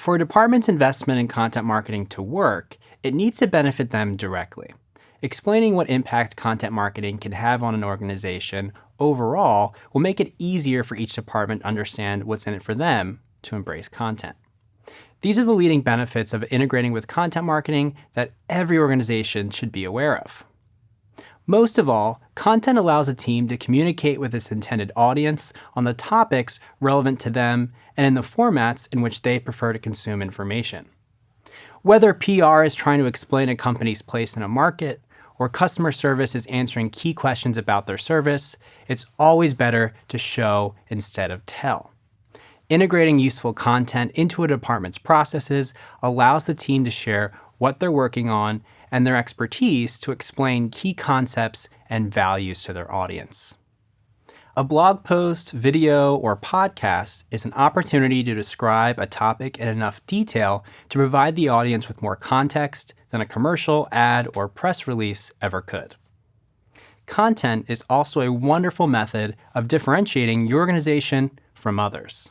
For a department's investment in content marketing to work, it needs to benefit them directly. Explaining what impact content marketing can have on an organization overall will make it easier for each department to understand what's in it for them to embrace content. These are the leading benefits of integrating with content marketing that every organization should be aware of. Most of all, content allows a team to communicate with its intended audience on the topics relevant to them and in the formats in which they prefer to consume information. Whether PR is trying to explain a company's place in a market, or customer service is answering key questions about their service, it's always better to show instead of tell. Integrating useful content into a department's processes allows the team to share what they're working on and their expertise to explain key concepts and values to their audience. A blog post, video, or podcast is an opportunity to describe a topic in enough detail to provide the audience with more context than a commercial, ad, or press release ever could. Content is also a wonderful method of differentiating your organization from others.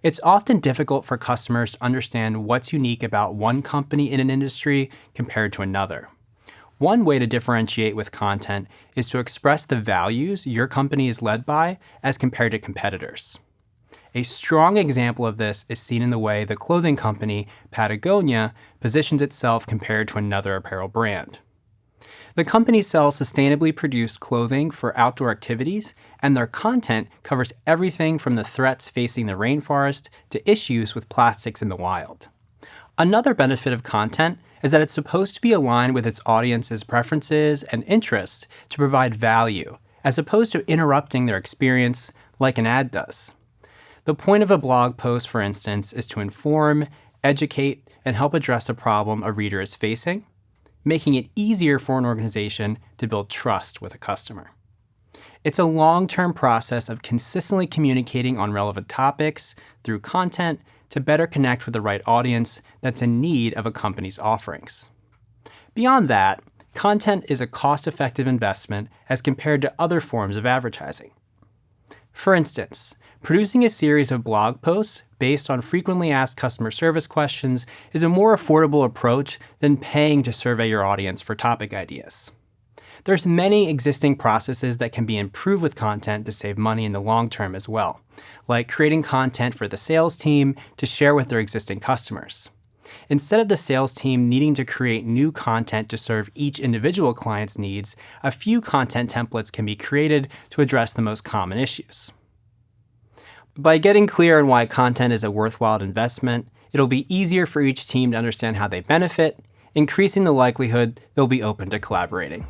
It's often difficult for customers to understand what's unique about one company in an industry compared to another. One way to differentiate with content is to express the values your company is led by as compared to competitors. A strong example of this is seen in the way the clothing company Patagonia positions itself compared to another apparel brand. The company sells sustainably produced clothing for outdoor activities, and their content covers everything from the threats facing the rainforest to issues with plastics in the wild. Another benefit of content is that it's supposed to be aligned with its audience's preferences and interests to provide value, as opposed to interrupting their experience like an ad does. The point of a blog post, for instance, is to inform, educate, and help address a problem a reader is facing, making it easier for an organization to build trust with a customer. It's a long-term process of consistently communicating on relevant topics through content to better connect with the right audience that's in need of a company's offerings. Beyond that, content is a cost-effective investment as compared to other forms of advertising. For instance, producing a series of blog posts based on frequently asked customer service questions is a more affordable approach than paying to survey your audience for topic ideas. There's many existing processes that can be improved with content to save money in the long term as well, like creating content for the sales team to share with their existing customers. Instead of the sales team needing to create new content to serve each individual client's needs, a few content templates can be created to address the most common issues. By getting clear on why content is a worthwhile investment, it'll be easier for each team to understand how they benefit, increasing the likelihood they'll be open to collaborating.